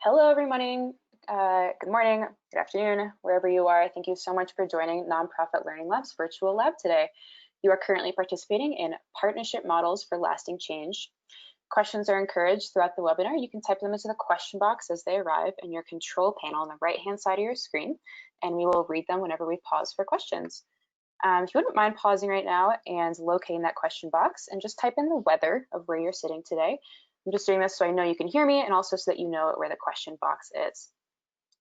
Hello, everyone. Good morning, good afternoon, wherever you are. Thank you so much for joining Nonprofit Learning Lab's virtual lab today. You are currently participating in Partnership Models for Lasting Change. Questions are encouraged throughout the webinar. You can type them into the question box as they arrive in your control panel on the right-hand side of your screen, and we will read them whenever we pause for questions. If you wouldn't mind pausing right now and locating that question box and just type in the weather of where you're sitting today. I'm just doing this so I know you can hear me and also so that you know where the question box is.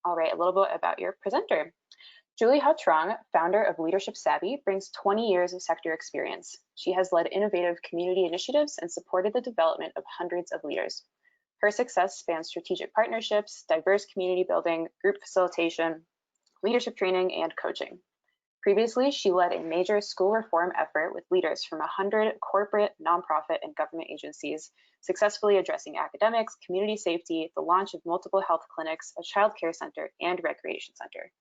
All right, a little bit about your presenter. Julie Ha Truong, founder of Leadership Savvy, brings 20 years of sector experience. She has led innovative community initiatives and supported the development of hundreds of leaders. Her success spans strategic partnerships, diverse community building, group facilitation, leadership training, and coaching. Previously, she led a major school reform effort with leaders from 100 corporate, nonprofit, and government agencies, successfully addressing academics, community safety, the launch of multiple health clinics, a child care center, and recreation center.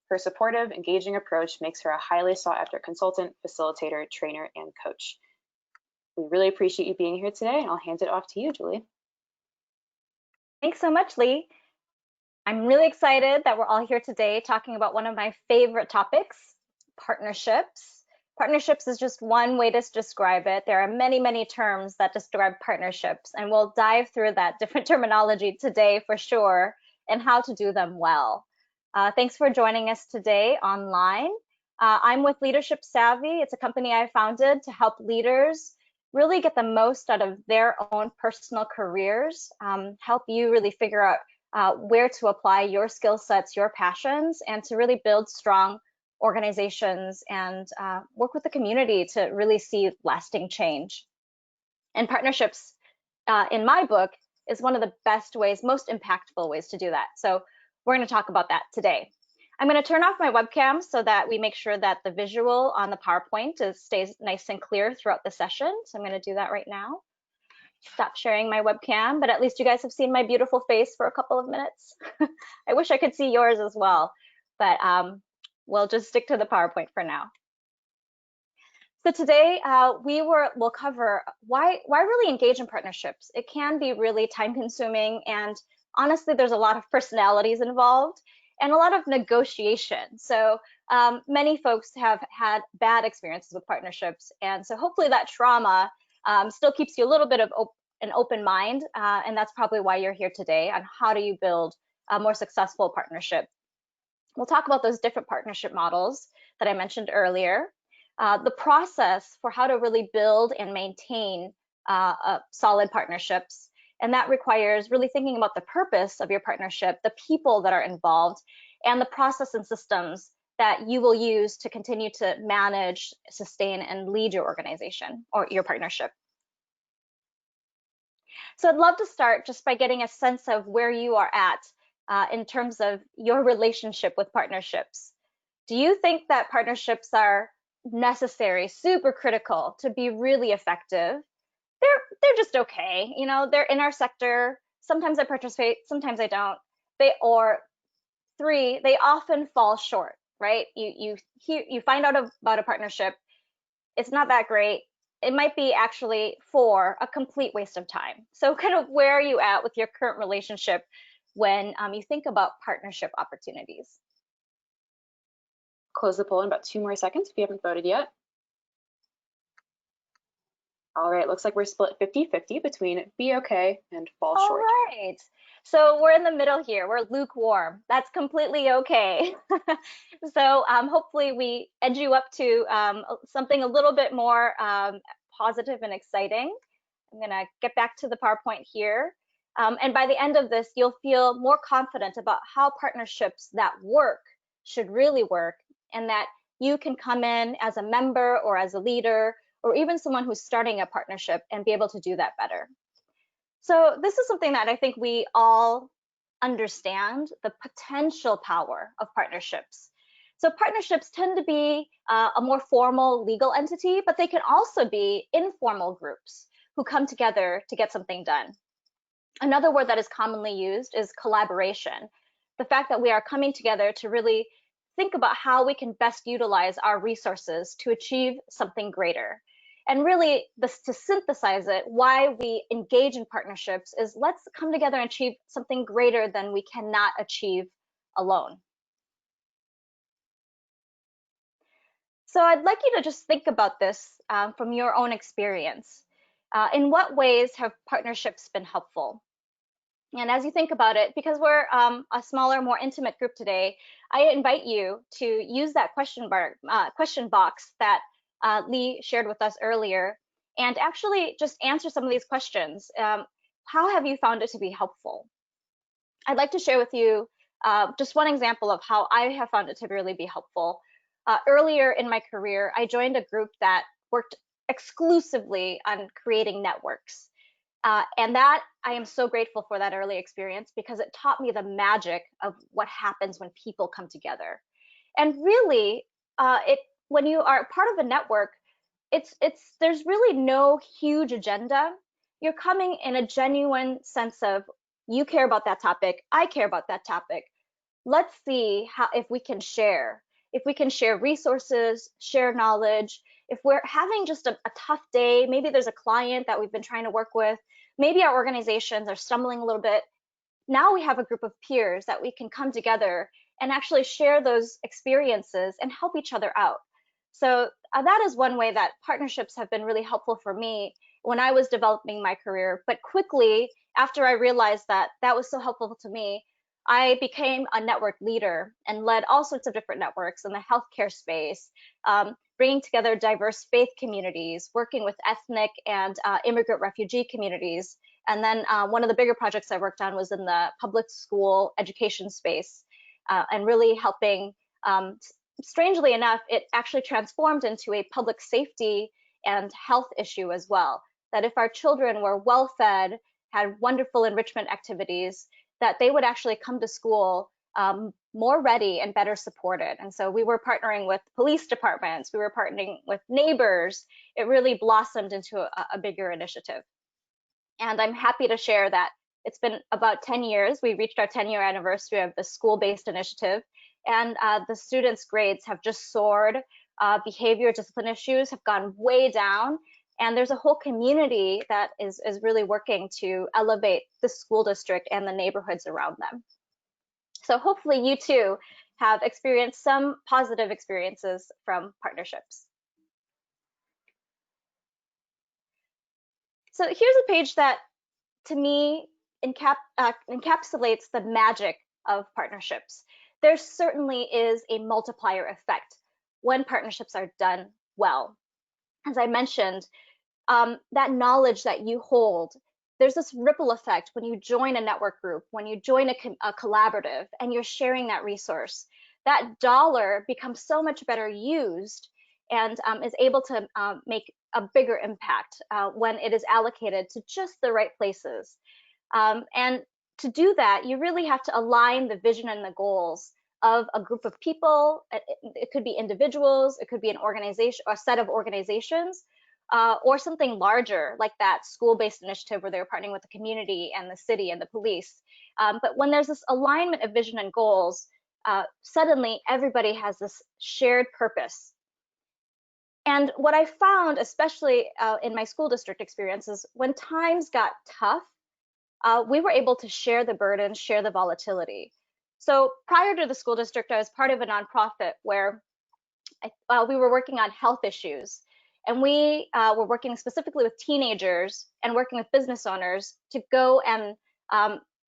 Her supportive, engaging approach makes her a highly sought-after consultant, facilitator, trainer, and coach. We really appreciate you being here today, and I'll hand it off to you, Julie. Thanks so much, Lee. I'm really excited that we're all here today talking about one of my favorite topics, partnerships. Partnerships is just one way to describe it. There are many, many terms that describe partnerships, and we'll dive through that different terminology today for sure and how to do them well. Thanks for joining us today online. I'm with Leadership Savvy. It's a company I founded to help leaders really get the most out of their own personal careers, help you really figure out where to apply your skill sets, your passions, and to really build strong organizations and work with the community to really see lasting change. And partnerships, in my book, is one of the best ways, most impactful ways to do that. So we're going to talk about that today. I'm going to turn off my webcam so that we make sure that the visual on the PowerPoint stays nice and clear throughout the session. So I'm going to do that right now. Stop sharing my webcam, but at least you guys have seen my beautiful face for a couple of minutes. I wish I could see yours as well, but we'll just stick to the PowerPoint for now. So today we'll cover why really engage in partnerships. It can be really time consuming, and honestly, there's a lot of personalities involved and a lot of negotiation. So many folks have had bad experiences with partnerships, and so hopefully that trauma still keeps you a little bit of an open mind, and that's probably why you're here today on how do you build a more successful partnership. We'll talk about those different partnership models that I mentioned earlier, the process for how to really build and maintain solid partnerships, and that requires really thinking about the purpose of your partnership, the people that are involved, and the process and systems that you will use to continue to manage, sustain, and lead your organization or your partnership. So I'd love to start just by getting a sense of where you are at in terms of your relationship with partnerships. Do you think that partnerships are necessary, super critical to be really effective? They're just okay, you know, they're in our sector. Sometimes I participate, sometimes I don't. They often fall short, right? You find out about a partnership, it's not that great. It might be actually a complete waste of time. So kind of where are you at with your current relationship when you think about partnership opportunities? Close the poll in about 2 more seconds if you haven't voted yet. All right, looks like we're split 50-50 between be okay and fall short. All right, so we're in the middle here. We're lukewarm. That's completely okay. So hopefully we edge you up to something a little bit more positive and exciting. I'm gonna get back to the PowerPoint here. And by the end of this, you'll feel more confident about how partnerships that work should really work, and that you can come in as a member or as a leader or even someone who's starting a partnership and be able to do that better. So this is something that I think we all understand, the potential power of partnerships. So partnerships tend to be a more formal legal entity, but they can also be informal groups who come together to get something done. Another word that is commonly used is collaboration. The fact that we are coming together to really think about how we can best utilize our resources to achieve something greater. And really, to synthesize it, why we engage in partnerships is let's come together and achieve something greater than we cannot achieve alone. So I'd like you to just think about this from your own experience. In what ways have partnerships been helpful? And as you think about it, because we're a smaller, more intimate group today, I invite you to use that question box that Lee shared with us earlier, and actually just answer some of these questions. How have you found it to be helpful? I'd like to share with you just one example of how I have found it to really be helpful. Earlier in my career, I joined a group that worked exclusively on creating networks. And that I am so grateful for that early experience because it taught me the magic of what happens when people come together. And really, when you are part of a network, there's really no huge agenda. You're coming in a genuine sense of you care about that topic, I care about that topic. Let's see if we can share. If we can share resources, share knowledge. If we're having just a tough day, maybe there's a client that we've been trying to work with, maybe our organizations are stumbling a little bit. Now we have a group of peers that we can come together and actually share those experiences and help each other out. So that is one way that partnerships have been really helpful for me when I was developing my career. But quickly, after I realized that that was so helpful to me, I became a network leader and led all sorts of different networks in the healthcare space, bringing together diverse faith communities, working with ethnic and immigrant refugee communities. And then one of the bigger projects I worked on was in the public school education space and really helping, strangely enough, it actually transformed into a public safety and health issue as well. That if our children were well fed, had wonderful enrichment activities, that they would actually come to school more ready and better supported. And so we were partnering with police departments, we were partnering with neighbors. It really blossomed into a bigger initiative. And I'm happy to share that it's been about 10 years. We reached our 10-year anniversary of the school-based initiative, and the students' grades have just soared. Behavior discipline issues have gone way down. And there's a whole community that is really working to elevate the school district and the neighborhoods around them. So hopefully you too have experienced some positive experiences from partnerships. So here's a page that to me encapsulates the magic of partnerships. There certainly is a multiplier effect when partnerships are done well. As I mentioned, that knowledge that you hold, there's this ripple effect when you join a network group, when you join a collaborative and you're sharing that resource. That dollar becomes so much better used and is able to make a bigger impact when it is allocated to just the right places. And to do that, you really have to align the vision and the goals of a group of people. It could be individuals, it could be an organization, or a set of organizations, or something larger like that school-based initiative where they're partnering with the community and the city and the police. But when there's this alignment of vision and goals, suddenly everybody has this shared purpose. And what I found, especially in my school district experiences, when times got tough, we were able to share the burden, share the volatility. So prior to the school district, I was part of a nonprofit where we were working on health issues. And we were working specifically with teenagers and working with business owners to go and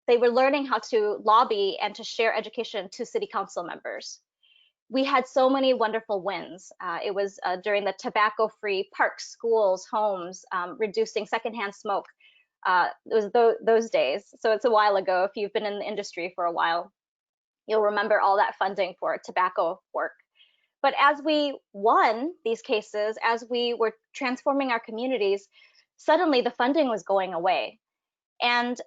they were learning how to lobby and to share education to city council members. We had so many wonderful wins. It was during the tobacco-free parks, schools, homes, reducing secondhand smoke. It was those days. So it's a while ago. If you've been in the industry for a while, you'll remember all that funding for tobacco work. But as we won these cases, as we were transforming our communities, suddenly the funding was going away. And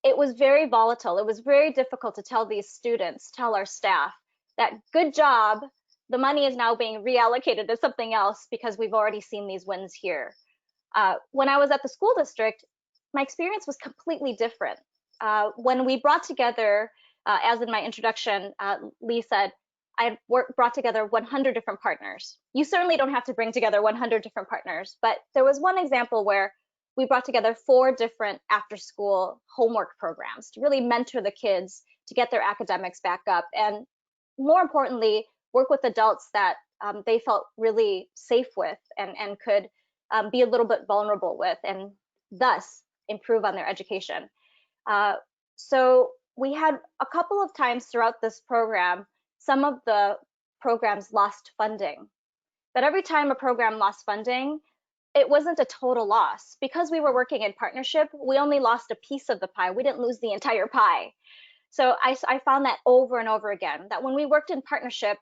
it was very volatile. It was very difficult to tell these students, tell our staff that good job, the money is now being reallocated to something else because we've already seen these wins here. When I was at the school district, my experience was completely different. When we brought together, as in my introduction, Lee said, brought together 100 different partners. You certainly don't have to bring together 100 different partners, but there was one example where we brought together 4 different after-school homework programs to really mentor the kids to get their academics back up, and more importantly, work with adults that they felt really safe with and could be a little bit vulnerable with, and thus improve on their education. So we had a couple of times throughout this program, some of the programs lost funding. But every time a program lost funding, it wasn't a total loss. Because we were working in partnership, we only lost a piece of the pie. We didn't lose the entire pie. So I found that over and over again, that when we worked in partnership,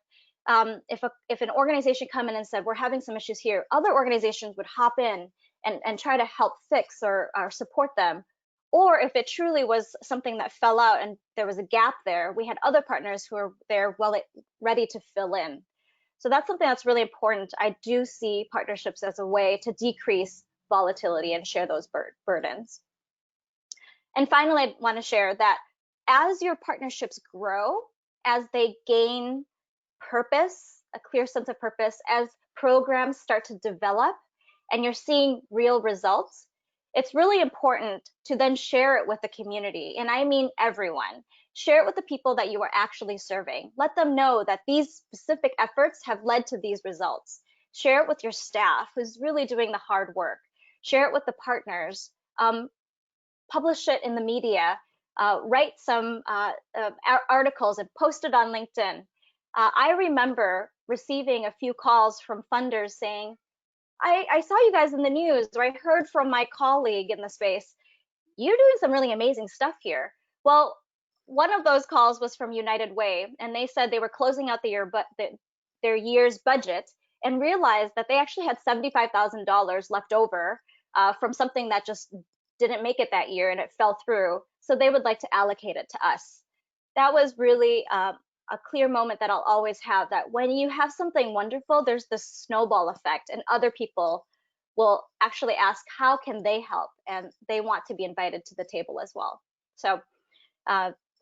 if an organization come in and said, we're having some issues here, other organizations would hop in and try to help fix or support them. Or if it truly was something that fell out and there was a gap there, we had other partners who were there ready to fill in. So that's something that's really important. I do see partnerships as a way to decrease volatility and share those burdens. And finally, I want to share that as your partnerships grow, as they gain purpose, a clear sense of purpose, as programs start to develop and you're seeing real results, it's really important to then share it with the community. And I mean everyone. Share it with the people that you are actually serving. Let them know that these specific efforts have led to these results. Share it with your staff who's really doing the hard work. Share it with the partners. Publish it in the media. Write some articles and post it on LinkedIn. I remember receiving a few calls from funders saying, I saw you guys in the news, or I heard from my colleague in the space, you're doing some really amazing stuff here. Well, one of those calls was from United Way, and they said they were closing out their year's budget and realized that they actually had $75,000 left over from something that just didn't make it that year and it fell through. So they would like to allocate it to us. That was really a clear moment that I'll always have, that when you have something wonderful, there's this snowball effect and other people will actually ask, how can they help? And they want to be invited to the table as well. So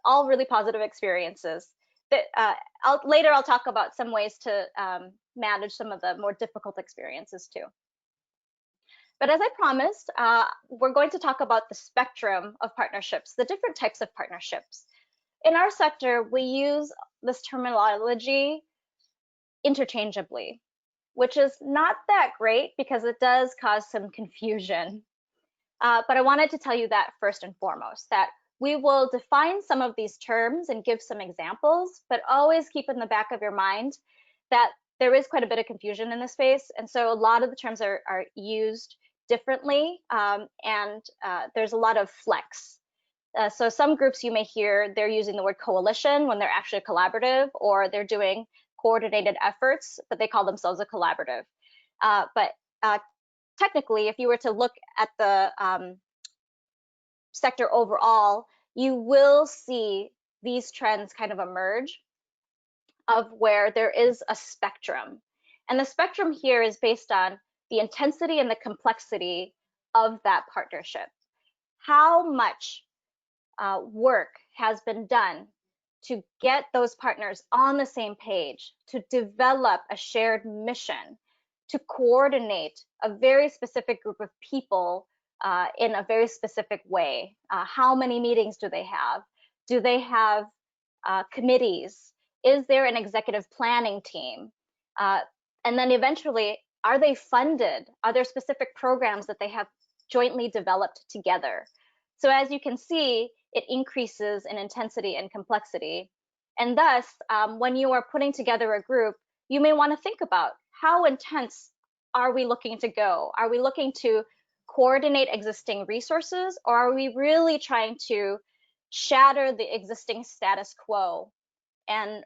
all really positive experiences. Later I'll talk about some ways to manage some of the more difficult experiences too. But as I promised, we're going to talk about the spectrum of partnerships, the different types of partnerships. In our sector, we use this terminology interchangeably, which is not that great because it does cause some confusion. But I wanted to tell you that first and foremost, that we will define some of these terms and give some examples, but always keep in the back of your mind that there is quite a bit of confusion in this space. And so a lot of the terms are used differently, and there's a lot of flex. So some groups you may hear, they're using the word coalition when they're actually a collaborative, or they're doing coordinated efforts, but they call themselves a collaborative. But technically, if you were to look at the sector overall, you will see these trends kind of emerge of where there is a spectrum. And the spectrum here is based on the intensity and the complexity of that partnership. How much work has been done to get those partners on the same page, to develop a shared mission, to coordinate a very specific group of people in a very specific way. How many meetings do they have? Do they have committees? Is there an executive planning team? And then eventually, are they funded? Are there specific programs that they have jointly developed together? So as you can see, it increases in intensity and complexity. And thus, when you are putting together a group, you may want to think about, how intense are we looking to go? Are we looking to coordinate existing resources, or are we really trying to shatter the existing status quo and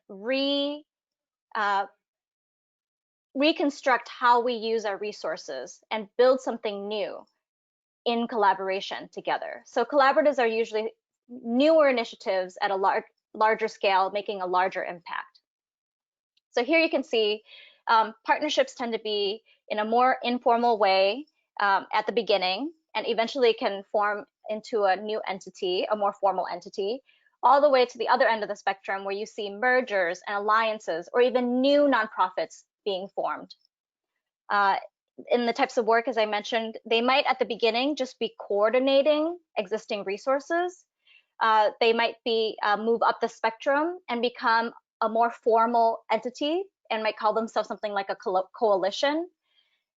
reconstruct how we use our resources and build something new in collaboration together? So collaboratives are usually newer initiatives at a larger scale, making a larger impact. So here you can see partnerships tend to be in a more informal way at the beginning, and eventually can form into a new entity, a more formal entity. all the way to the other end of the spectrum where you see mergers and alliances or even new nonprofits being formed. In the types of work, as I mentioned, they might at the beginning just be coordinating existing resources. They might be move up the spectrum and become a more formal entity and might call themselves something like a coalition.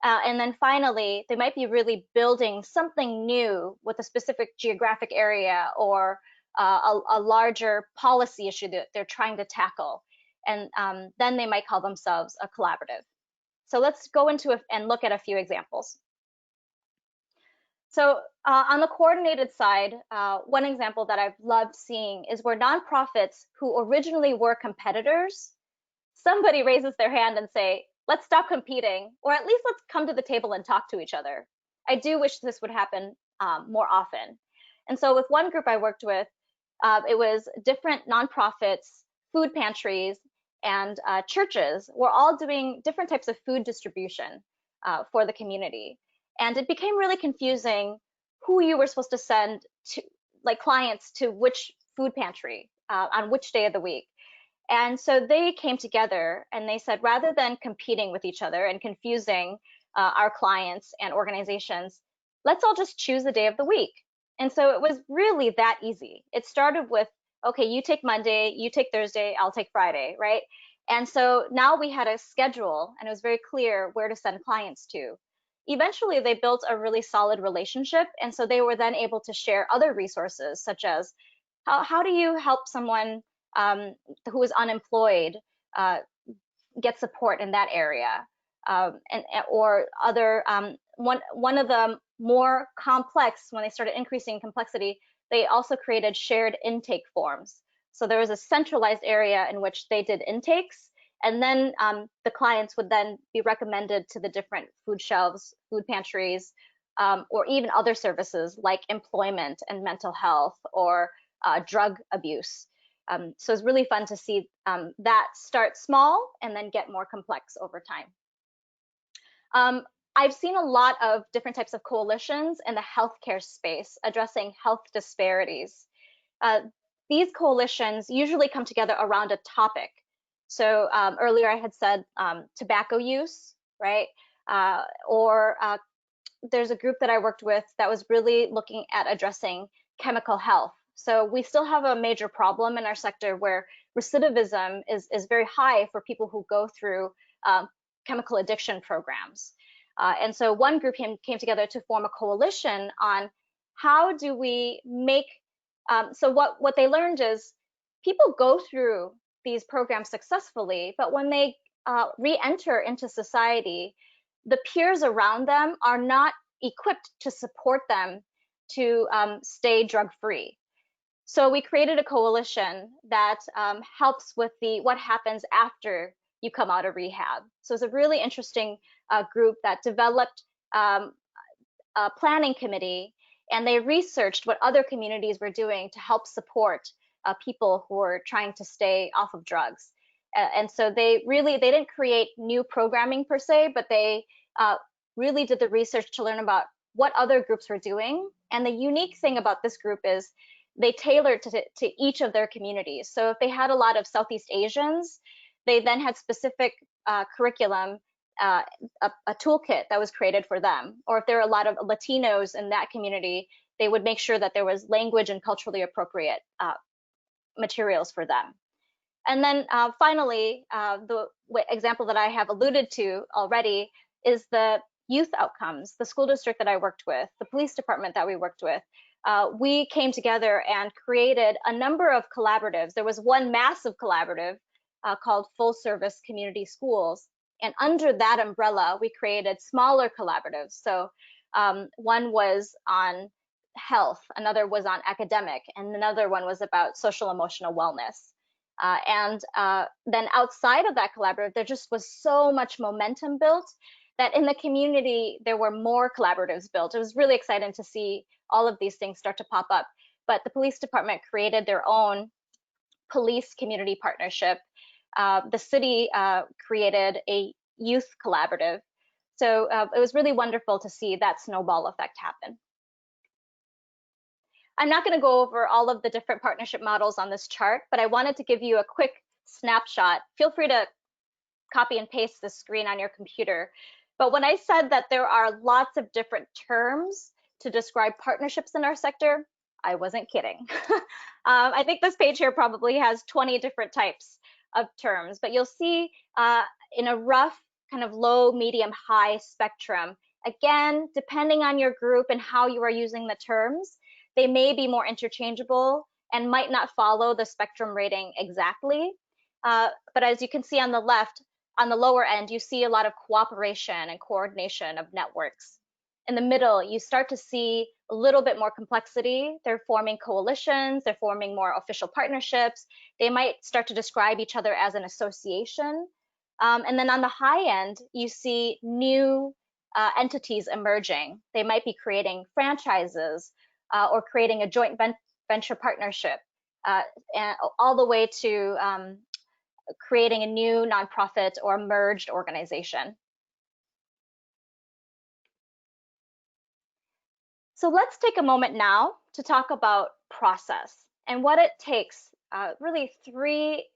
And then finally, they might be really building something new with a specific geographic area or a larger policy issue that they're trying to tackle. And then they might call themselves a collaborative. So let's go into and look at a few examples. So on the coordinated side, one example that I've loved seeing is where nonprofits who originally were competitors, somebody raises their hand and say, let's stop competing, or at least let's come to the table and talk to each other. I do wish this would happen more often. And so with one group I worked with, it was different nonprofits, food pantries, and churches were all doing different types of food distribution for the community. And it became really confusing who you were supposed to send to, like clients to which food pantry on which day of the week. And so they came together and they said, rather than competing with each other and confusing our clients and organizations, let's all just choose the day of the week. And so it was really that easy. It started with, okay, you take Monday, you take Thursday, I'll take Friday, right? And so now we had a schedule and it was very clear where to send clients to. Eventually, they built a really solid relationship. And so they were then able to share other resources, such as how do you help someone who is unemployed get support in that area, or other. One of the more complex, when they started increasing complexity, they also created shared intake forms. So there was a centralized area in which they did intakes, and then the clients would then be recommended to the different food shelves, food pantries, or even other services like employment and mental health or drug abuse. So it's really fun to see that start small and then get more complex over time. I've seen a lot of different types of coalitions in the healthcare space addressing health disparities. These coalitions usually come together around a topic. So earlier I had said tobacco use, right? Or there's a group that I worked with that was really looking at addressing chemical health. So we still have a major problem in our sector where recidivism is very high for people who go through chemical addiction programs. And so one group came together to form a coalition on how do we make, so what they learned is people go through these programs successfully, but when they re-enter into society, the peers around them are not equipped to support them to stay drug-free. So we created a coalition that helps with what happens after you come out of rehab. So it's a really interesting group that developed a planning committee, and they researched what other communities were doing to help support people who are trying to stay off of drugs. And so they didn't create new programming per se, but they really did the research to learn about what other groups were doing. And the unique thing about this group is they tailored to each of their communities. So if they had a lot of Southeast Asians, they then had specific curriculum, a toolkit that was created for them. Or if there are a lot of Latinos in that community, they would make sure that there was language and culturally appropriate materials for them. And then finally, the example that I have alluded to already is the youth outcomes. The school district that I worked with, the police department that we worked with, we came together and created a number of collaboratives. There was one massive collaborative called Full Service Community Schools. And under that umbrella, we created smaller collaboratives. So one was on health, another was on academic, and another one was about social emotional wellness. And then outside of that collaborative, there just was so much momentum built that in the community, there were more collaboratives built. It was really exciting to see all of these things start to pop up. But the police department created their own police community partnership. The city created a youth collaborative. So it was really wonderful to see that snowball effect happen. I'm not going to go over all of the different partnership models on this chart, but I wanted to give you a quick snapshot. Feel free to copy and paste the screen on your computer. But when I said that there are lots of different terms to describe partnerships in our sector, I wasn't kidding. I think this page here probably has 20 different types of terms, but you'll see in a rough kind of low, medium, high spectrum, again, depending on your group and how you are using the terms, they may be more interchangeable and might not follow the spectrum rating exactly. But as you can see on the left, on the lower end, you see a lot of cooperation and coordination of networks. In the middle, you start to see a little bit more complexity. They're forming coalitions, they're forming more official partnerships. They might start to describe each other as an association. And then on the high end, you see new entities emerging. They might be creating franchises or creating a joint venture partnership, and all the way to creating a new nonprofit or merged organization. So let's take a moment now to talk about process and what it takes, really 3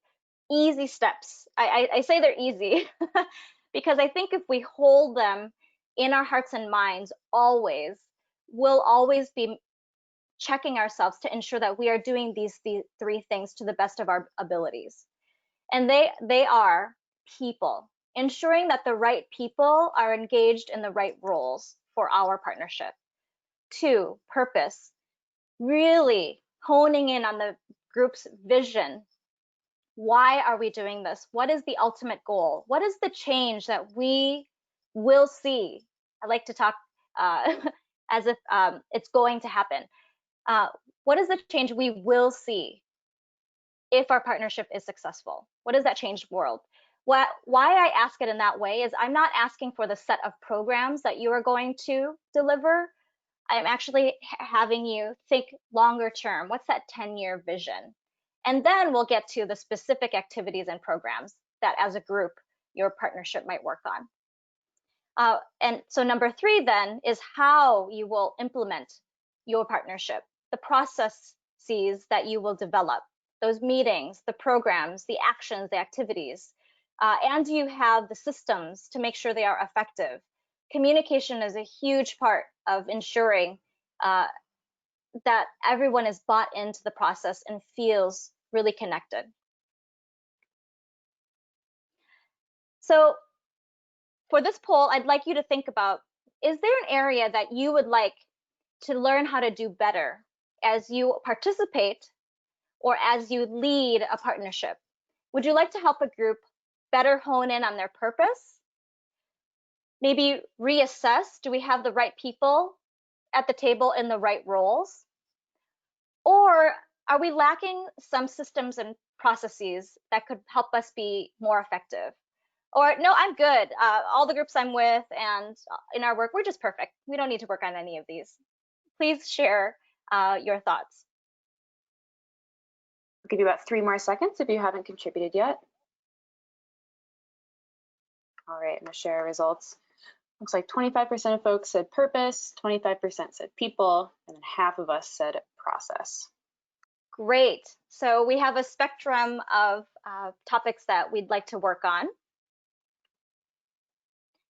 easy steps. I say they're easy because I think if we hold them in our hearts and minds always, we'll always be checking ourselves to ensure that we are doing these 3 things to the best of our abilities. And they are people, ensuring that the right people are engaged in the right roles for our partnership. 2, purpose, really honing in on the group's vision. Why are we doing this? What is the ultimate goal? What is the change that we will see? I like to talk as if it's going to happen. What is the change we will see if our partnership is successful? What does that change the world? Why I ask it in that way is I'm not asking for the set of programs that you are going to deliver. I'm actually having you think longer term. What's that 10-year vision? And then we'll get to the specific activities and programs that as a group your partnership might work on. And so number 3 then is how you will implement your partnership, the processes that you will develop, those meetings, the programs, the actions, the activities, and you have the systems to make sure they are effective. Communication is a huge part of ensuring that everyone is bought into the process and feels really connected. So for this poll, I'd like you to think about, is there an area that you would like to learn how to do better as you participate or as you lead a partnership? Would you like to help a group better hone in on their purpose? Maybe reassess, do we have the right people at the table in the right roles? Or are we lacking some systems and processes that could help us be more effective? Or no, I'm good. All the groups I'm with and in our work, we're just perfect. We don't need to work on any of these. Please share your thoughts. I'll give you about 3 more seconds if you haven't contributed yet. All right, I'm gonna share our results. Looks like 25% of folks said purpose, 25% said people, and then half of us said process. Great. So we have a spectrum of topics that we'd like to work on.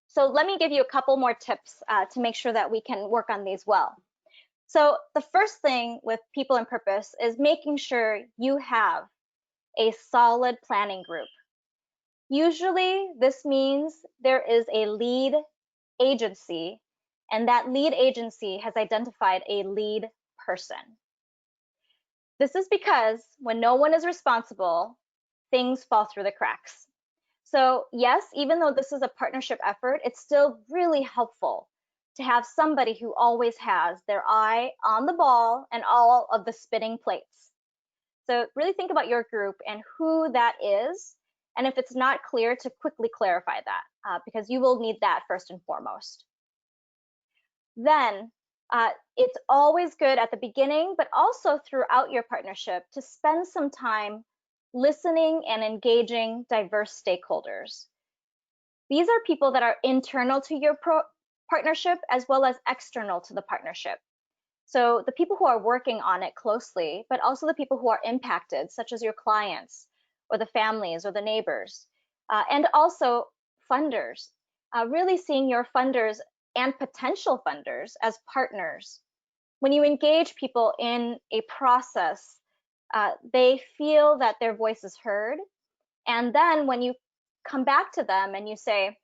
So let me give you a couple more tips to make sure that we can work on these well. So the first thing with people and purpose is making sure you have a solid planning group. Usually this means there is a lead agency, and that lead agency has identified a lead person. This is because when no one is responsible, things fall through the cracks. So yes, even though this is a partnership effort, it's still really helpful to have somebody who always has their eye on the ball and all of the spinning plates. So really think about your group and who that is, and if it's not clear, to quickly clarify that, because you will need that first and foremost. Then it's always good at the beginning, but also throughout your partnership, to spend some time listening and engaging diverse stakeholders. These are people that are internal to your partnership as well as external to the partnership. So the people who are working on it closely, but also the people who are impacted, such as your clients or the families or the neighbors, and also funders, really seeing your funders and potential funders as partners. When you engage people in a process, they feel that their voice is heard. And then when you come back to them and you say,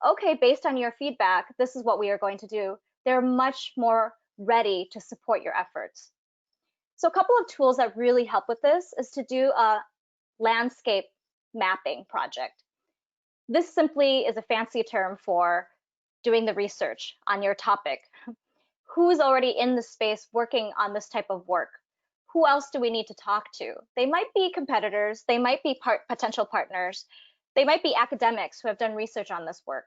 okay, based on your feedback, this is what we are going to do, they're much more ready to support your efforts. So a couple of tools that really help with this is to do a landscape mapping project. This simply is a fancy term for doing the research on your topic. Who's already in the space working on this type of work? Who else do we need to talk to? They might be competitors, they might be potential partners, they might be academics who have done research on this work.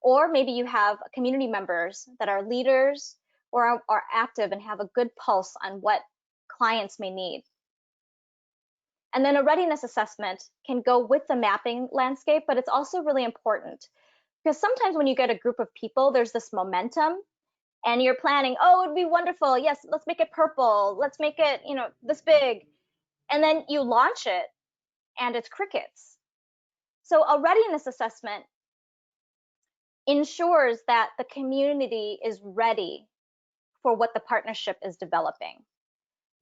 Or maybe you have community members that are leaders or are active and have a good pulse on what clients may need. And then a readiness assessment can go with the mapping landscape, but it's also really important because sometimes when you get a group of people, there's this momentum and you're planning, oh, it'd be wonderful. Yes, let's make it purple. Let's make it, this big. And then you launch it and it's crickets. So a readiness assessment ensures that the community is ready for what the partnership is developing.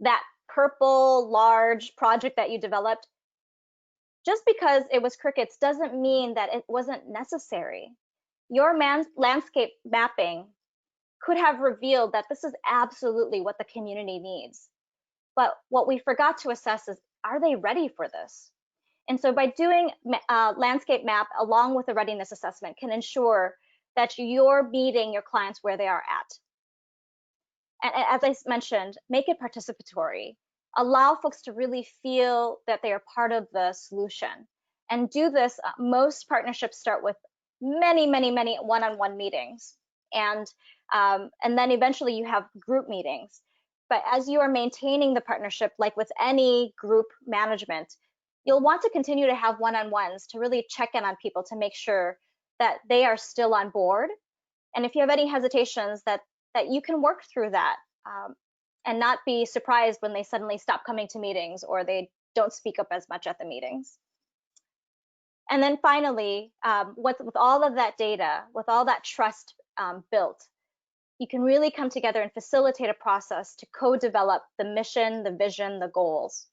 That purple large project that you developed, just because it was crickets doesn't mean that it wasn't necessary. Your landscape mapping could have revealed that this is absolutely what the community needs. But what we forgot to assess is, are they ready for this? And so by doing a landscape map along with a readiness assessment can ensure that you're meeting your clients where they are at. And as I mentioned, make it participatory. Allow folks to really feel that they are part of the solution. And do this, most partnerships start with many, many, many one-on-one meetings. And then eventually you have group meetings. But as you are maintaining the partnership, like with any group management, you'll want to continue to have one-on-ones to really check in on people to make sure that they are still on board. And if you have any hesitations, that you can work through that and not be surprised when they suddenly stop coming to meetings or they don't speak up as much at the meetings. And then finally, with all of that data, with all that trust built, you can really come together and facilitate a process to co-develop the mission, the vision, the goals.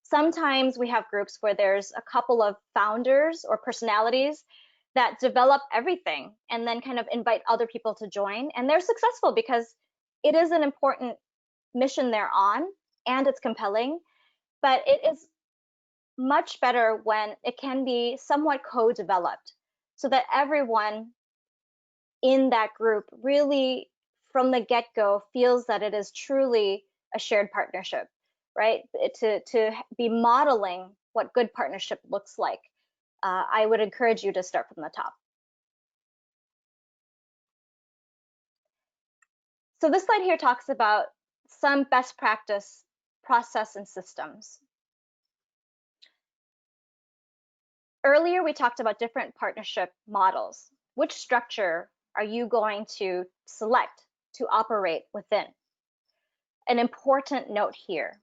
Sometimes we have groups where there's a couple of founders or personalities that develop everything and then kind of invite other people to join. And they're successful because it is an important mission they're on and it's compelling, but it is much better when it can be somewhat co-developed so that everyone in that group really from the get-go feels that it is truly a shared partnership, right? To be modeling what good partnership looks like. I would encourage you to start from the top. So this slide here talks about some best practice process and systems. Earlier, we talked about different partnership models. Which structure are you going to select to operate within? An important note here.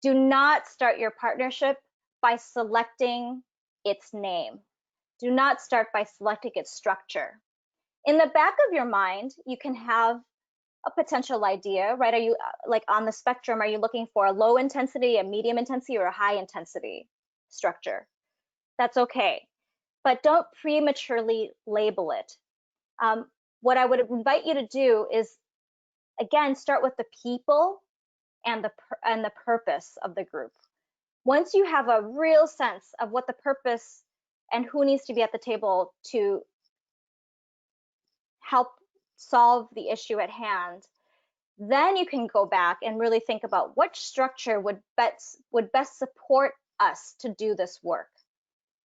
Do not start your partnership by selecting its name. Do not start by selecting its structure. In the back of your mind, you can have a potential idea, right? Are you like on the spectrum, are you looking for a low intensity, a medium intensity, or a high intensity structure? That's okay, but don't prematurely label it. What I would invite you to do is, again, start with the people and the purpose of the group. Once you have a real sense of what the purpose and who needs to be at the table to help solve the issue at hand, then you can go back and really think about what structure would best support us to do this work.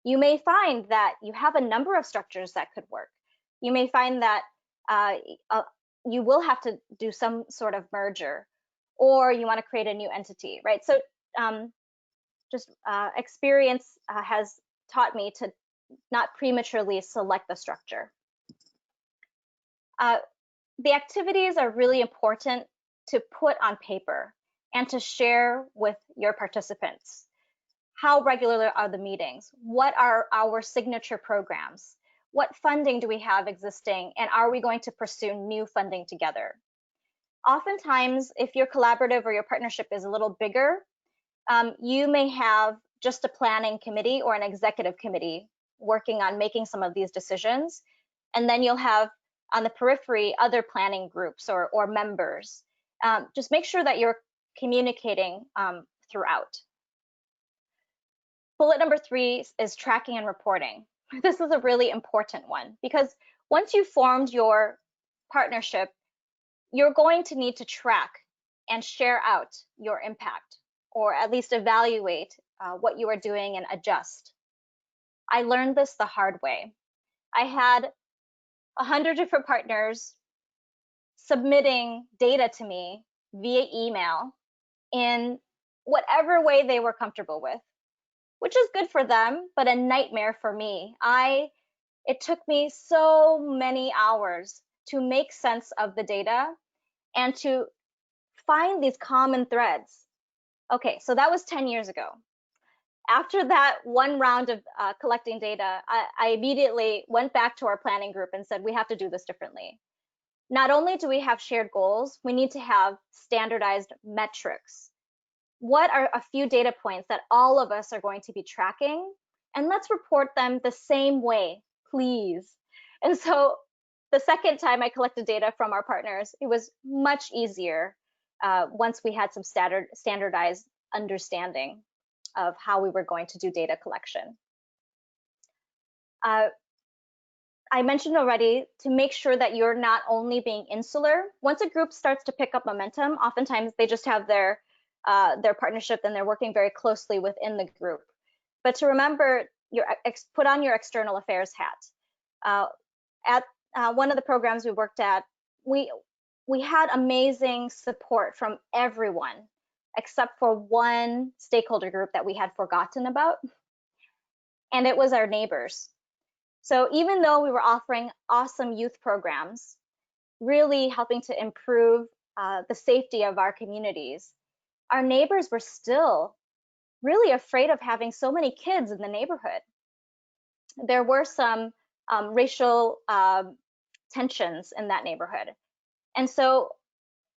You may find that you have a number of structures that could work. You may find that you will have to do some sort of merger, or you want to create a new entity, right? So experience has taught me to not prematurely select the structure. the activities are really important to put on paper and to share with your participants. How regular are the meetings? What are our signature programs? What funding do we have existing? And are we going to pursue new funding together? Oftentimes, if your collaborative or your partnership is a little bigger, you may have just a planning committee or an executive committee working on making some of these decisions. And then you'll have on the periphery other planning groups or members. Just make sure that you're communicating throughout. Bullet number 3 is tracking and reporting. This is a really important one because once you've formed your partnership, you're going to need to track and share out your impact, or at least evaluate what you are doing and adjust. I learned this the hard way. I had 100 different partners submitting data to me via email in whatever way they were comfortable with, which is good for them, but a nightmare for me. It took me so many hours to make sense of the data and to find these common threads. Okay, so that was 10 years ago. After that one round of collecting data, I immediately went back to our planning group and said, we have to do this differently. Not only do we have shared goals, we need to have standardized metrics. What are a few data points that all of us are going to be tracking? And let's report them the same way, please. And so the second time I collected data from our partners, it was much easier once we had some standardized understanding of how we were going to do data collection. I mentioned already to make sure that you're not only being insular. Once a group starts to pick up momentum, oftentimes they just have their partnership and they're working very closely within the group. But to remember, put on your external affairs hat. At one of the programs we worked at, we had amazing support from everyone except for one stakeholder group that we had forgotten about, and it was our neighbors. So even though we were offering awesome youth programs, really helping to improve the safety of our communities, our neighbors were still really afraid of having so many kids in the neighborhood. There were some racial tensions in that neighborhood. And so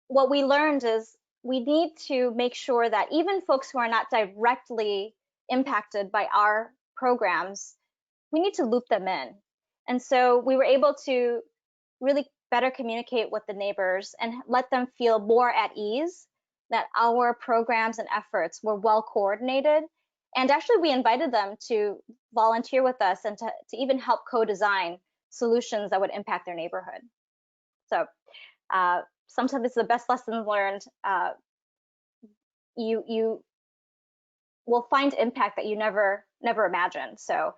what we learned is we need to make sure that even folks who are not directly impacted by our programs, we need to loop them in. And so we were able to really better communicate with the neighbors and let them feel more at ease that our programs and efforts were well coordinated. And actually, we invited them to volunteer with us and to even help co-design solutions that would impact their neighborhood. So sometimes it's the best lessons learned. You will find impact that you never imagined. So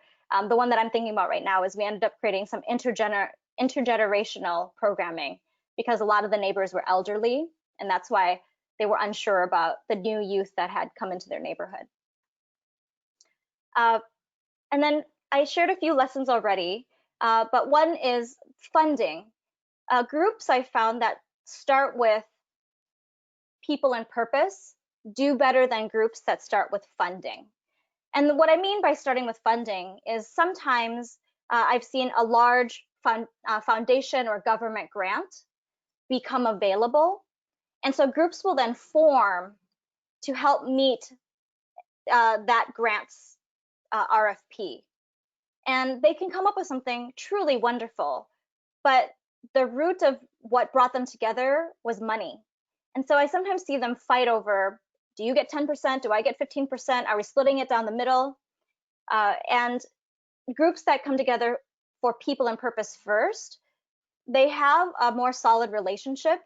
the one that I'm thinking about right now is we ended up creating some intergenerational programming because a lot of the neighbors were elderly, and that's why they were unsure about the new youth that had come into their neighborhood. And then I shared a few lessons already, but one is funding. Groups I found that start with people and purpose do better than groups that start with funding. And what I mean by starting with funding is sometimes I've seen a large foundation or government grant become available. And so groups will then form to help meet that grant's RFP. And they can come up with something truly wonderful, but the root of what brought them together was money. And so I sometimes see them fight over, do you get 10%? Do I get 15%? Are we splitting it down the middle? And groups that come together for people and purpose first, they have a more solid relationship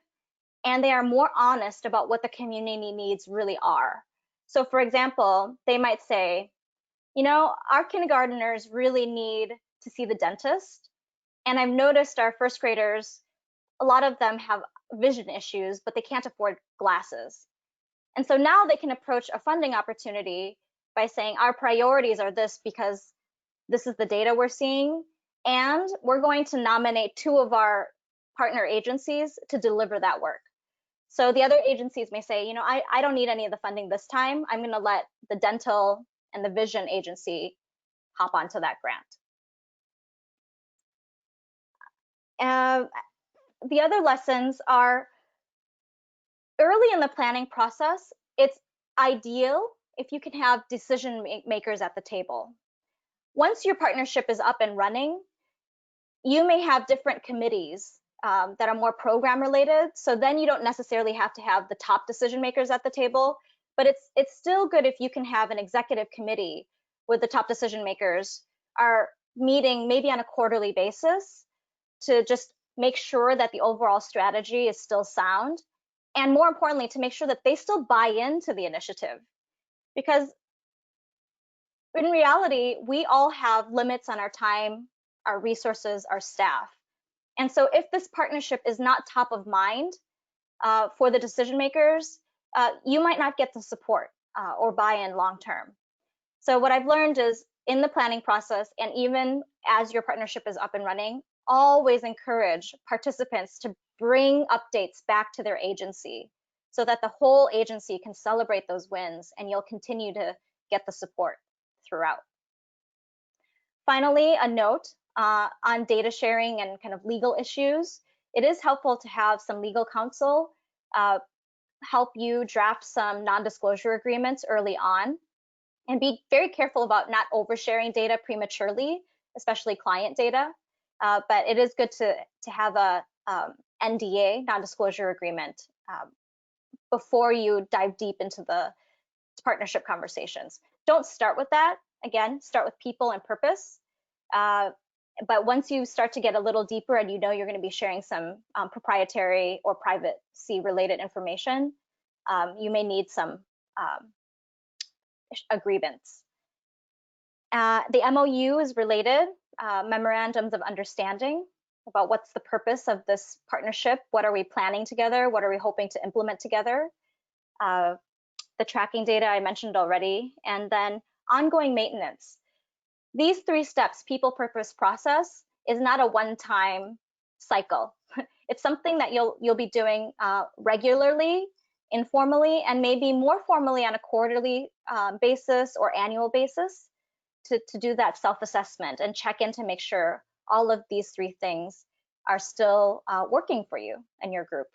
and they are more honest about what the community needs really are. So for example, they might say, you know, our kindergarteners really need to see the dentist. And I've noticed our first graders, a lot of them have vision issues, but they can't afford glasses. And so now they can approach a funding opportunity by saying our priorities are this because this is the data we're seeing, and we're going to nominate 2 of our partner agencies to deliver that work. So the other agencies may say, you know, I don't need any of the funding this time. I'm going to let the dental and the vision agency hop onto that grant. The other lessons are early in the planning process, it's ideal if you can have decision makers at the table. Once your partnership is up and running, you may have different committees that are more program related. So then you don't necessarily have to have the top decision makers at the table, but it's still good if you can have an executive committee with the top decision makers are meeting maybe on a quarterly basis to just make sure that the overall strategy is still sound. And more importantly, to make sure that they still buy into the initiative. Because in reality, we all have limits on our time, our resources, our staff. And so if this partnership is not top of mind for the decision makers, you might not get the support or buy-in long term. So what I've learned is in the planning process, and even as your partnership is up and running, always encourage participants to bring updates back to their agency so that the whole agency can celebrate those wins and you'll continue to get the support throughout. Finally, a note on data sharing and kind of legal issues. It is helpful to have some legal counsel help you draft some non-disclosure agreements early on, and be very careful about not oversharing data prematurely, especially client data. But it is good to have a NDA, non-disclosure agreement, before you dive deep into the partnership conversations. Don't start with that. Again, start with people and purpose. But once you start to get a little deeper and you know you're going to be sharing some proprietary or privacy related information, you may need some agreements. The MOU is related, memorandums of understanding about what's the purpose of this partnership, what are we planning together, what are we hoping to implement together, the tracking data I mentioned already, and then ongoing maintenance. These 3 steps, people, purpose, process, is not a one-time cycle. It's something that you'll be doing regularly, informally, and maybe more formally on a quarterly basis or annual basis to do that self-assessment and check in to make sure all of these 3 things are still working for you and your group.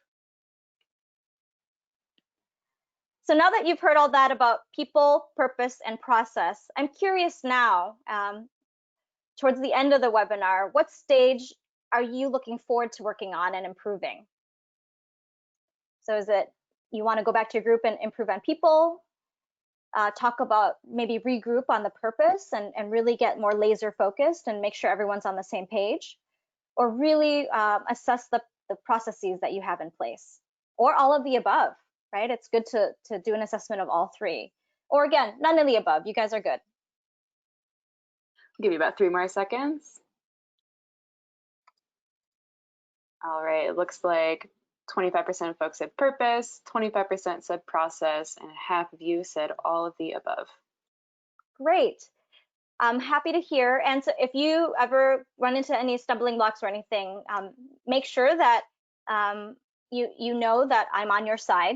So now that you've heard all that about people, purpose, and process, I'm curious now, towards the end of the webinar, what stage are you looking forward to working on and improving? So is it you want to go back to your group and improve on people, talk about maybe regroup on the purpose and really get more laser focused and make sure everyone's on the same page, or really assess the processes that you have in place, or all of the above, right? It's good to do an assessment of all 3. Or again, none of the above. You guys are good. I'll give you about 3 more seconds. All right, it looks like 25% of folks said purpose, 25% said process, and half of you said all of the above. Great. I'm happy to hear. And so if you ever run into any stumbling blocks or anything, make sure that you know that I'm on your side.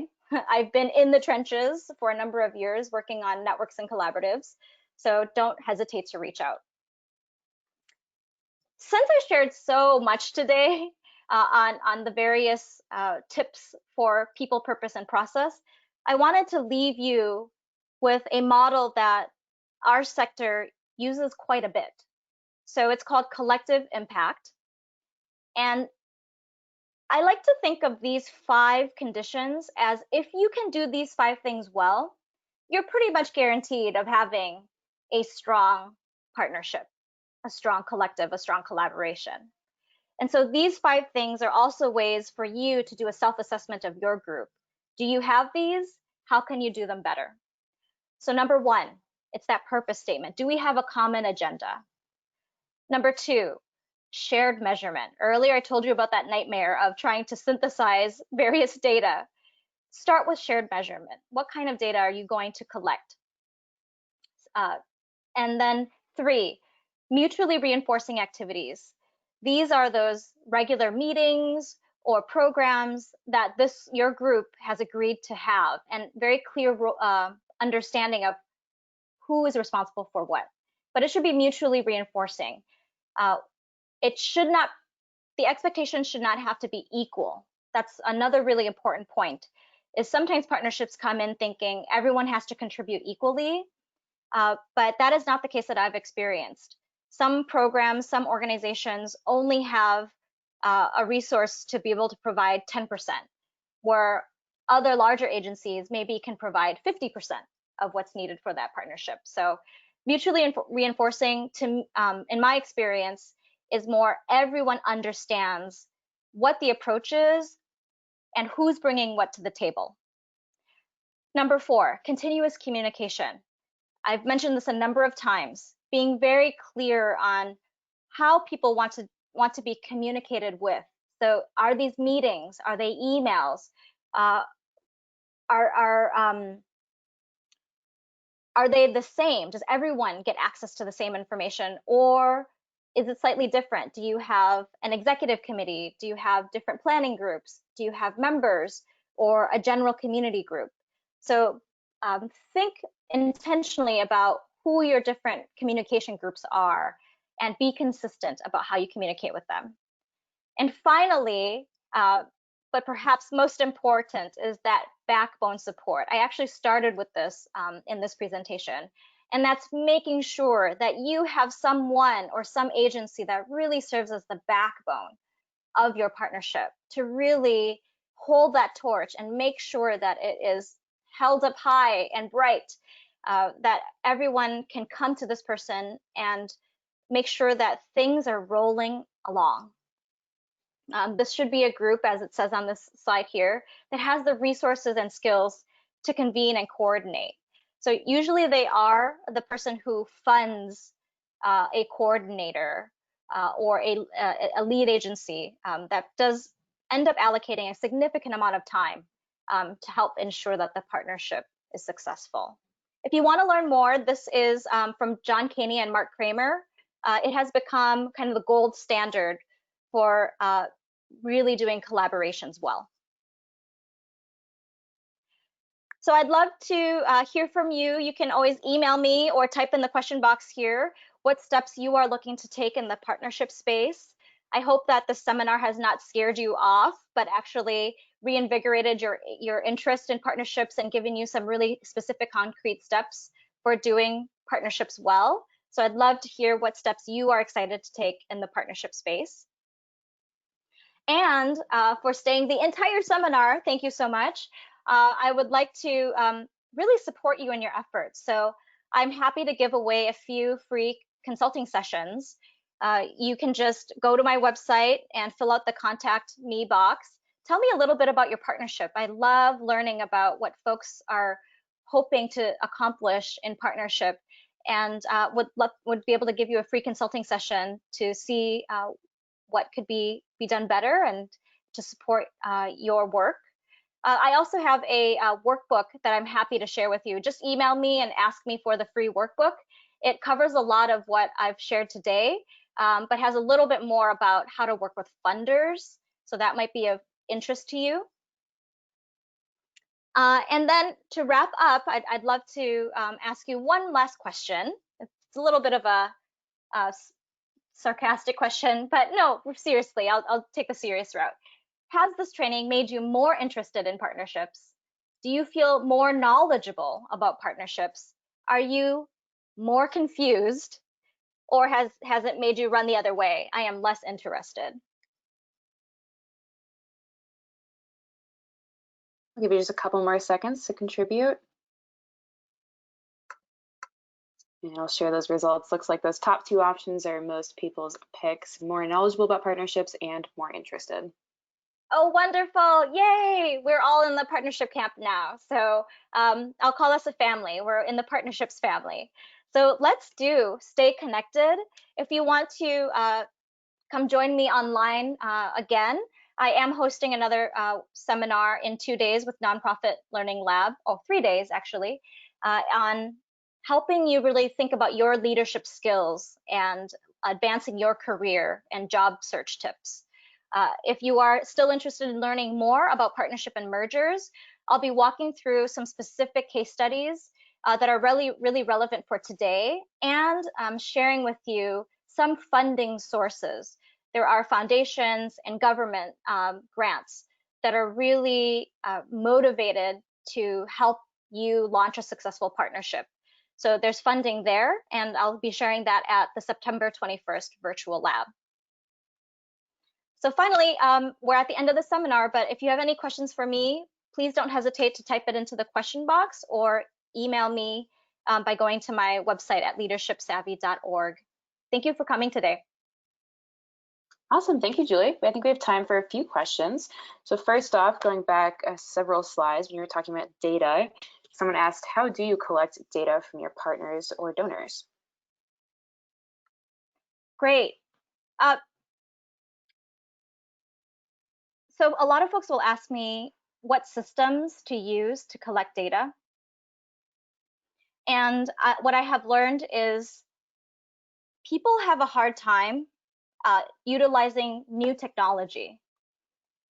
I've been in the trenches for a number of years working on networks and collaboratives, so don't hesitate to reach out. Since I shared so much today on the various tips for people, purpose, and process, I wanted to leave you with a model that our sector uses quite a bit. So it's called collective impact. And I like to think of these 5 conditions as if you can do these 5 things well, you're pretty much guaranteed of having a strong partnership, a strong collective, a strong collaboration. And so these 5 things are also ways for you to do a self-assessment of your group. Do you have these? How can you do them better? So number 1, it's that purpose statement. Do we have a common agenda? Number 2, shared measurement. Earlier, I told you about that nightmare of trying to synthesize various data. Start with shared measurement. What kind of data are you going to collect? And then 3, mutually reinforcing activities. these are those regular meetings or programs that your group has agreed to have, and very clear understanding of who is responsible for what. But it should be mutually reinforcing. It should not, the expectations should not have to be equal. That's another really important point, is sometimes partnerships come in thinking everyone has to contribute equally, but that is not the case that I've experienced. Some programs, some organizations only have a resource to be able to provide 10%, where other larger agencies maybe can provide 50% of what's needed for that partnership. So mutually reinforcing, in my experience, is more everyone understands what the approach is and who's bringing what to the table. Number 4, continuous communication. I've mentioned this a number of times, being very clear on how people want to be communicated with. So are these meetings, are they emails, are they the same? Does everyone get access to the same information, or is it slightly different? Do you have an executive committee? Do you have different planning groups? Do you have members or a general community group? So think intentionally about who your different communication groups are and be consistent about how you communicate with them. And finally, but perhaps most important, is that backbone support. I actually started with this in this presentation, and that's making sure that you have someone or some agency that really serves as the backbone of your partnership to really hold that torch and make sure that it is held up high and bright, that everyone can come to this person and make sure that things are rolling along. This should be a group, as it says on this slide here, that has the resources and skills to convene and coordinate. So usually they are the person who funds a coordinator or a lead agency that does end up allocating a significant amount of time to help ensure that the partnership is successful. If you want to learn more, this is from John Caney and Mark Kramer. It has become kind of the gold standard for really doing collaborations well. So I'd love to hear from you. You can always email me or type in the question box here what steps you are looking to take in the partnership space. I hope that the seminar has not scared you off, but actually reinvigorated your interest in partnerships and given you some really specific concrete steps for doing partnerships well. So I'd love to hear what steps you are excited to take in the partnership space. And for staying the entire seminar, thank you so much. I would like to really support you in your efforts. So I'm happy to give away a few free consulting sessions. You can just go to my website and fill out the contact me box. Tell me a little bit about your partnership. I love learning about what folks are hoping to accomplish in partnership, and would be able to give you a free consulting session to see what could be done better and to support your work. I also have a workbook that I'm happy to share with you. Just email me and ask me for the free workbook. It covers a lot of what I've shared today, but has a little bit more about how to work with funders. So that might be of interest to you. And then to wrap up, I'd love to ask you one last question. It's a little bit of a sarcastic question, but no, seriously, I'll take the serious route. Has this training made you more interested in partnerships? Do you feel more knowledgeable about partnerships? Are you more confused, or has it made you run the other way? I am less interested. I'll give you just a couple more seconds to contribute. And I'll share those results. Looks like those top 2 options are most people's picks: more knowledgeable about partnerships and more interested. Oh, wonderful. Yay. We're all in the partnership camp now. So I'll call us a family. We're in the partnerships family. So let's stay connected. If you want to come join me online again, I am hosting another seminar in 2 days with Nonprofit Learning Lab, 3 days actually, on helping you really think about your leadership skills and advancing your career and job search tips. If you are still interested in learning more about partnership and mergers, I'll be walking through some specific case studies that are really relevant for today, and sharing with you some funding sources. There are foundations and government grants that are really motivated to help you launch a successful partnership. So there's funding there, and I'll be sharing that at the September 21st virtual lab. So finally, we're at the end of the seminar, but if you have any questions for me, please don't hesitate to type it into the question box or email me by going to my website at leadershipsavvy.org. Thank you for coming today. Awesome, thank you, Julie. I think we have time for a few questions. So first off, going back several slides when you were talking about data, someone asked, how do you collect data from your partners or donors? Great. So a lot of folks will ask me what systems to use to collect data. And what I have learned is people have a hard time utilizing new technology.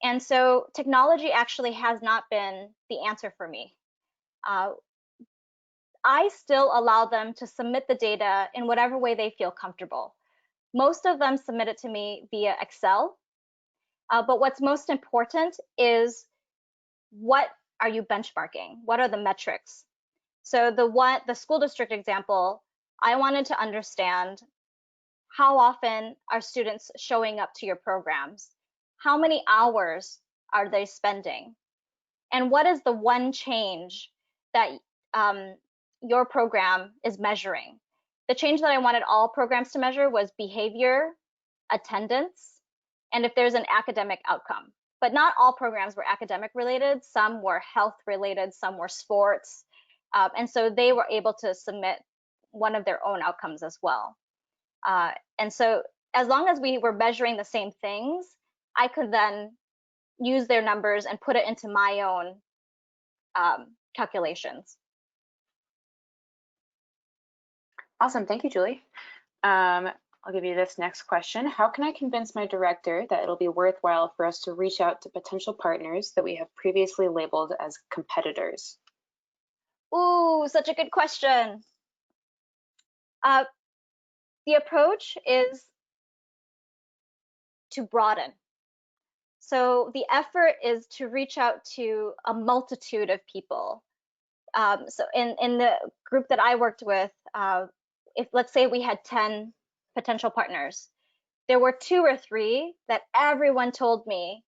And so technology actually has not been the answer for me. I still allow them to submit the data in whatever way they feel comfortable. Most of them submit it to me via Excel. But what's most important is, what are you benchmarking? What are the metrics? So the school district example, I wanted to understand, how often are students showing up to your programs? How many hours are they spending? And what is the one change that your program is measuring? The change that I wanted all programs to measure was behavior, attendance, and if there's an academic outcome. But not all programs were academic related. Some were health related, some were sports. And so they were able to submit one of their own outcomes as well. And so as long as we were measuring the same things, I could then use their numbers and put it into my own calculations. Awesome, thank you, Julie. I'll give you this next question. How can I convince my director that it'll be worthwhile for us to reach out to potential partners that we have previously labeled as competitors? Ooh, such a good question. The approach is to broaden. So the effort is to reach out to a multitude of people. So in the group that I worked with, if let's say we had 10 potential partners, there were 2 or 3 that everyone told me,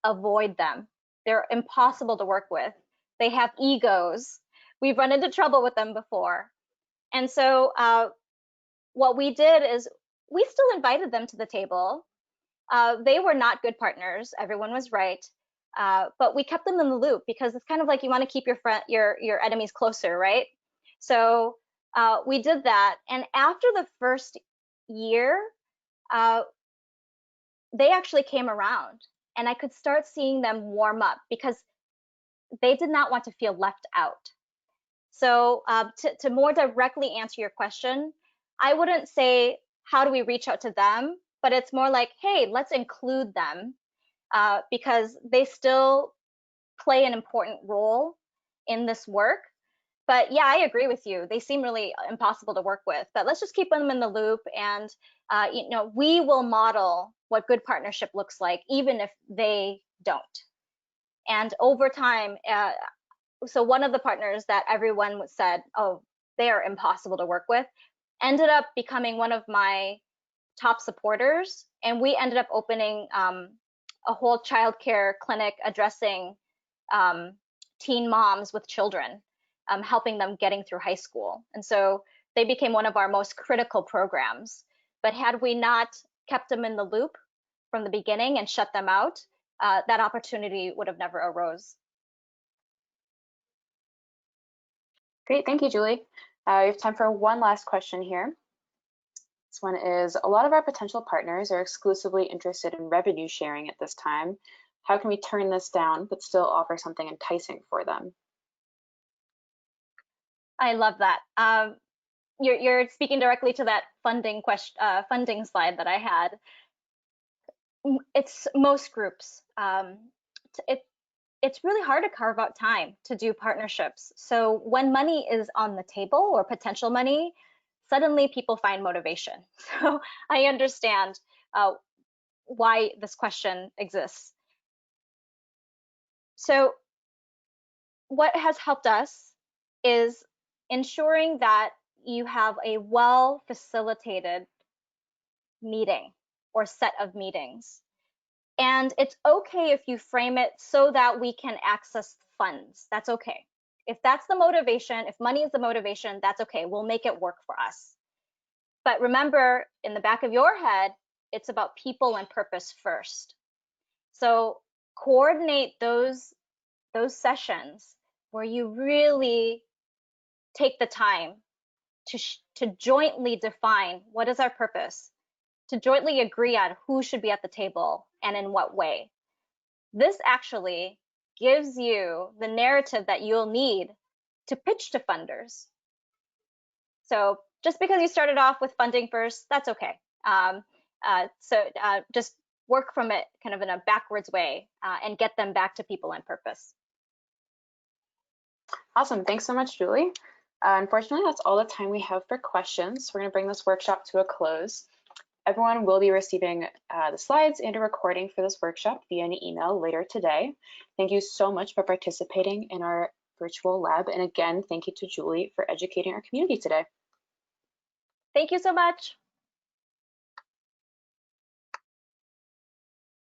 avoid them. They're impossible to work with. They have egos. We've run into trouble with them before. And so what we did is we still invited them to the table. They were not good partners. Everyone was right. But we kept them in the loop, because it's kind of like you want to keep your enemies closer, right? So we did that. And after the first year, they actually came around, and I could start seeing them warm up, because they did not want to feel left out. So to more directly answer your question, I wouldn't say, how do we reach out to them? But it's more like, hey, let's include them, because they still play an important role in this work. But yeah, I agree with you. They seem really impossible to work with, but let's just keep them in the loop, and we will model what good partnership looks like, even if they don't. And over time, so one of the partners that everyone said, oh, they are impossible to work with, ended up becoming one of my top supporters, and we ended up opening a whole childcare clinic addressing teen moms with children, helping them getting through high school. And so they became one of our most critical programs. But had we not kept them in the loop from the beginning and shut them out, that opportunity would have never arose. Great, thank you, Julie. We have time for one last question here. This one is, a lot of our potential partners are exclusively interested in revenue sharing at this time. How can we turn this down but still offer something enticing for them? I love that. you're speaking directly to that funding funding slide that I had. It's most groups. It it's really hard to carve out time to do partnerships. So when money is on the table or potential money, suddenly people find motivation. So I understand why this question exists. So what has helped us is ensuring that you have a well facilitated meeting or set of meetings. And it's okay if you frame it so that we can access funds. That's okay. If that's the motivation, if money is the motivation, that's okay. We'll make it work for us. But remember, in the back of your head, it's about people and purpose first. So coordinate those sessions where you really take the time to jointly define what is our purpose, to jointly agree on who should be at the table and in what way. This actually gives you the narrative that you'll need to pitch to funders. So just because you started off with funding first, that's okay. Just work from it kind of in a backwards way and get them back to people and purpose. Awesome. Thanks so much, Julie. Unfortunately, that's all the time we have for questions. We're going to bring this workshop to a close. Everyone will be receiving the slides and a recording for this workshop via an email later today. Thank you so much for participating in our virtual lab. And again, thank you to Julie for educating our community today. Thank you so much.